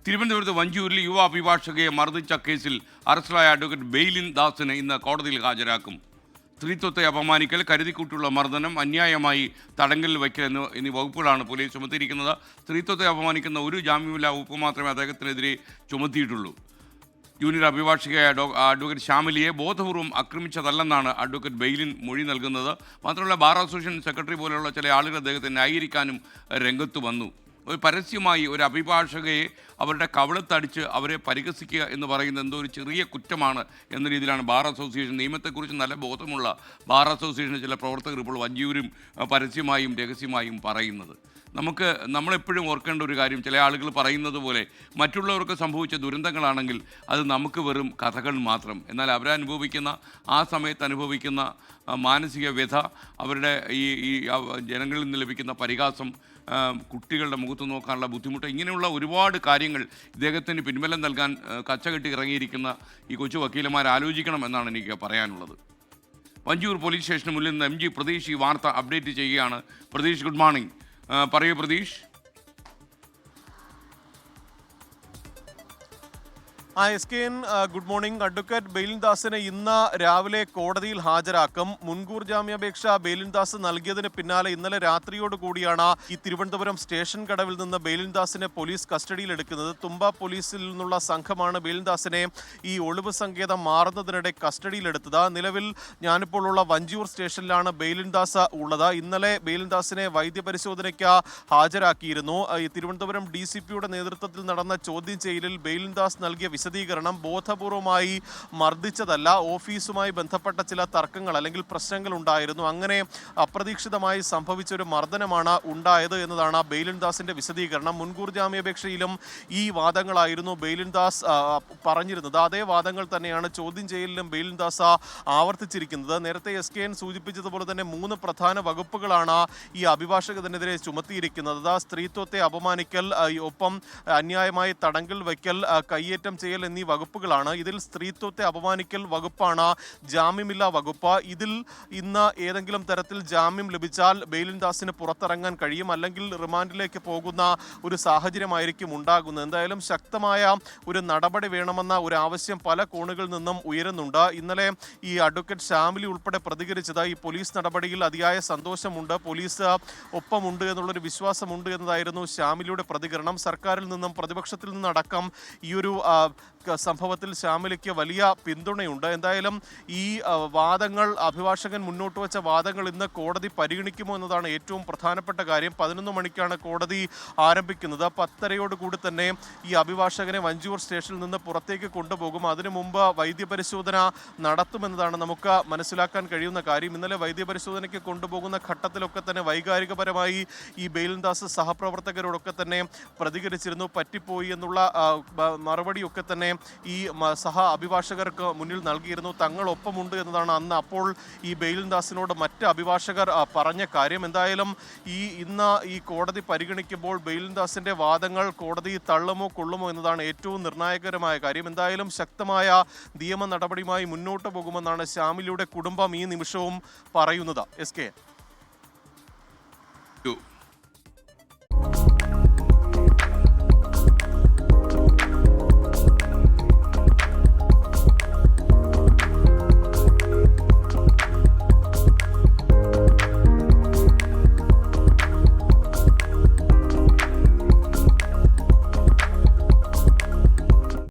തിരുവനന്തപുരത്ത് വഞ്ചിയൂരിൽ യുവ അഭിഭാഷകയെ മർദ്ദിച്ച കേസിൽ അറസ്റ്റിലായ അഡ്വക്കേറ്റ് ബെയിലിൻ ദാസിനെ ഇന്ന് കോടതിയിൽ ഹാജരാക്കും. സ്ത്രീത്വത്തെ അപമാനിക്കൽ, കരുതിക്കൂട്ടുള്ള മർദ്ദനം, അന്യായമായി തടങ്കലിൽ വയ്ക്കൽ എന്നീ വകുപ്പുകളാണ് പോലീസ് ചുമത്തിയിരിക്കുന്നത്. സ്ത്രീത്വത്തെ അപമാനിക്കുന്ന ഒരു ജാമ്യമില്ലാ വകുപ്പ് മാത്രമേ അദ്ദേഹത്തിനെതിരെ ചുമത്തിയിട്ടുള്ളൂ. ജൂനിയർ അഭിഭാഷകയായ അഡ്വക്കേറ്റ് ശ്യാമിലിയെ ബോധപൂർവം ആക്രമിച്ചതല്ലെന്നാണ് അഡ്വക്കേറ്റ് ബെയിലിൻ മൊഴി നൽകുന്നത്. മാത്രമല്ല, ബാർ അസോസിയേഷൻ സെക്രട്ടറി പോലെയുള്ള ചില ആളുകൾ അദ്ദേഹത്തെ ന്യായീകരിക്കാനും രംഗത്ത് വന്നു. പരസ്യമായി ഒരു അഭിഭാഷകയെ അവരുടെ കവിളത്തടിച്ച് അവരെ പരിഹസിക്കുക എന്ന് പറയുന്നത് എന്തോ ഒരു ചെറിയ കുറ്റമാണ് എന്ന രീതിയിലാണ് ബാർ അസോസിയേഷൻ, നിയമത്തെക്കുറിച്ച് നല്ല ബോധമുള്ള ബാർ അസോസിയേഷൻ്റെ ചില പ്രവർത്തകർ ഇപ്പോൾ വഞ്ചിയൂരും പരസ്യമായും രഹസ്യമായും പറയുന്നത്. നമ്മളെപ്പോഴും ഓർക്കേണ്ട ഒരു കാര്യം, ചില ആളുകൾ പറയുന്നത് പോലെ മറ്റുള്ളവർക്ക് സംഭവിച്ച ദുരന്തങ്ങളാണെങ്കിൽ അത് നമുക്ക് വെറും കഥകൾ മാത്രം. എന്നാൽ അവരനുഭവിക്കുന്ന, ആ സമയത്ത് അനുഭവിക്കുന്ന മാനസിക വ്യഥ, അവരുടെ ഈ ജനങ്ങളിൽ നിന്ന് ലഭിക്കുന്ന പരിഹാസം, കുട്ടികളുടെ മുഖത്ത് നോക്കാനുള്ള ബുദ്ധിമുട്ട്, ഇങ്ങനെയുള്ള ഒരുപാട് കാര്യങ്ങൾ ഇദ്ദേഹത്തിന് പിൻബലം നൽകാൻ കച്ചകെട്ടി ഇറങ്ങിയിരിക്കുന്ന ഈ കൊച്ചു വക്കീലന്മാർ ആലോചിക്കണം എന്നാണ് എനിക്ക് പറയാനുള്ളത്. വഞ്ചിയൂർ പോലീസ് സ്റ്റേഷന് മുന്നിൽ നിന്ന് MG പ്രതീഷ് ഈ വാർത്ത അപ്ഡേറ്റ് ചെയ്യുകയാണ്. Pratheesh, good morning. പറയൂ Pratheesh. SKN, good morning. Advocate Bailin ദാസിനെ ഇന്ന് രാവിലെ കോടതിയിൽ ഹാജരാക്കും. മുൻകൂർ ജാമ്യാപേക്ഷ ബെയിലിൻ ദാസ് നൽകിയതിന് പിന്നാലെ ഇന്നലെ രാത്രിയോട് കൂടിയാണ് ഈ തിരുവനന്തപുരം സ്റ്റേഷൻ കടവിൽ നിന്ന് ബെയിലിൻ ദാസിനെ പോലീസ് കസ്റ്റഡിയിലെടുക്കുന്നത്. തുമ്പ പോലീസിൽ നിന്നുള്ള സംഘമാണ് ബെയിലിൻ ദാസിനെ ഈ ഒളിവ് സങ്കേതം മാറുന്നതിനിടെ കസ്റ്റഡിയിലെടുത്തത്. നിലവിൽ ഞാനിപ്പോൾ ഉള്ള വഞ്ചിയൂർ സ്റ്റേഷനിലാണ് ബെയിലിൻ ദാസ് ഉള്ളത്. ഇന്നലെ ബെയിലിൻ ദാസിനെ വൈദ്യപരിശോധനയ്ക്ക് ഹാജരാക്കിയിരുന്നു. ഈ തിരുവനന്തപുരം DCPയുടെ നേതൃത്വത്തിൽ നടന്ന ചോദ്യം ചെയ്യലിൽ ബെയിലിൻ ദാസ് നൽകിയ വിശദീകരണം ബോധപൂർവമായി മർദ്ദിച്ചതല്ല, ഓഫീസുമായി ബന്ധപ്പെട്ട ചില തർക്കങ്ങൾ അല്ലെങ്കിൽ പ്രശ്നങ്ങൾ ഉണ്ടായിരുന്നു, അങ്ങനെ അപ്രതീക്ഷിതമായി സംഭവിച്ച ഒരു മർദ്ദനമാണ് ഉണ്ടായത് എന്നതാണ് ബെയിലിൻ ദാസിന്റെ വിശദീകരണം. മുൻകൂർ ജാമ്യാപേക്ഷയിലും ഈ വാദങ്ങളായിരുന്നു ബെയിലിൻ ദാസ് പറഞ്ഞിരുന്നത്. അതേ വാദങ്ങൾ തന്നെയാണ് ചോദ്യം ചെയ്യലിലും ബെയിലിൻ ദാസ് ആവർത്തിച്ചിരിക്കുന്നത്. നേരത്തെ SKN സൂചിപ്പിച്ചതുപോലെ തന്നെ 3 പ്രധാന വകുപ്പുകളാണ് ഈ അഭിഭാഷകനെതിരെ ചുമത്തിയിരിക്കുന്നത്. സ്ത്രീത്വത്തെ അപമാനിക്കൽ, ഒപ്പം അന്യായമായി തടങ്കൽ വയ്ക്കൽ, കയ്യേറ്റം ചെയ്യൽ എന്നീ വകുപ്പുകളാണ്. ഇതിൽ സ്ത്രീത്വത്തെ അപമാനിക്കൽ വകുപ്പാണ് ജാമ്യമില്ലാ വകുപ്പ്. ഇതിൽ ഇന്ന് ഏതെങ്കിലും തരത്തിൽ ജാമ്യം ലഭിച്ചാൽ ബെയിലിൻ ദാസിന് പുറത്തിറങ്ങാൻ കഴിയും, അല്ലെങ്കിൽ റിമാൻഡിലേക്ക് പോകുന്ന ഒരു സാഹചര്യമായിരിക്കും ഉണ്ടാകുന്നത്. എന്തായാലും ശക്തമായ ഒരു നടപടി വേണമെന്ന ഒരു ആവശ്യം പല കോണുകളിൽ നിന്നും ഉയരുന്നുണ്ട്. ഇന്നലെ ഈ അഡ്വക്കേറ്റ് ശ്യാമിലി ഉൾപ്പെടെ പ്രതികരിച്ചത് ഈ പോലീസ് നടപടിയിൽ അതിയായ സന്തോഷമുണ്ട്, പോലീസ് ഒപ്പമുണ്ട് എന്നുള്ളൊരു വിശ്വാസമുണ്ട് എന്നതായിരുന്നു ശ്യാമിലിയുടെ പ്രതികരണം. സർക്കാരിൽ നിന്നും പ്രതിപക്ഷത്തിൽ നിന്നടക്കം ഈ ഒരു സംഭവത്തിൽ ശ്യാമിലിക്ക് വലിയ പിന്തുണയുണ്ട്. എന്തായാലും ഈ വാദങ്ങൾ, അഭിഭാഷകൻ മുന്നോട്ട് വെച്ച വാദങ്ങൾ ഇന്ന് കോടതി പരിഗണിക്കുമോ എന്നതാണ് ഏറ്റവും പ്രധാനപ്പെട്ട കാര്യം. 11 മണിക്കാണ് കോടതി ആരംഭിക്കുന്നത്. 10:30 കൂടി തന്നെ ഈ അഭിഭാഷകനെ വഞ്ചിയൂർ സ്റ്റേഷനിൽ നിന്ന് പുറത്തേക്ക് കൊണ്ടുപോകും. അതിനു മുമ്പ് വൈദ്യപരിശോധന നടത്തുമെന്നതാണ് നമുക്ക് മനസ്സിലാക്കാൻ കഴിയുന്ന കാര്യം. ഇന്നലെ വൈദ്യപരിശോധനയ്ക്ക് കൊണ്ടുപോകുന്ന ഘട്ടത്തിലൊക്കെ തന്നെ വൈകാരികപരമായി ഈ ബെയിലിൻ ദാസ് സഹപ്രവർത്തകരോടൊക്കെ തന്നെ പ്രതികരിച്ചിരുന്നു. പറ്റിപ്പോയി എന്നുള്ള മറുപടിയൊക്കെ തന്നെ ഈ സഹ അഭിഭാഷകർക്ക് മുന്നിൽ നൽകിയിരുന്നു. തങ്ങളൊപ്പമുണ്ട് എന്നതാണ് അന്ന് അപ്പോൾ ഈ ബെയിലിൻ ദാസിനോട് മറ്റ് അഭിഭാഷകർ പറഞ്ഞ കാര്യം. എന്തായാലും ഇന്ന് ഈ കോടതി പരിഗണിക്കുമ്പോൾ ബെയിലിൻ ദാസിന്റെ വാദങ്ങൾ കോടതി തള്ളുമോ കൊള്ളുമോ എന്നതാണ് ഏറ്റവും നിർണായകരമായ കാര്യം. എന്തായാലും ശക്തമായ നിയമ നടപടിയുമായി മുന്നോട്ട് പോകുമെന്നാണ് ശ്യാമിലിയുടെ കുടുംബം ഈ നിമിഷവും പറയുന്നത്. SK.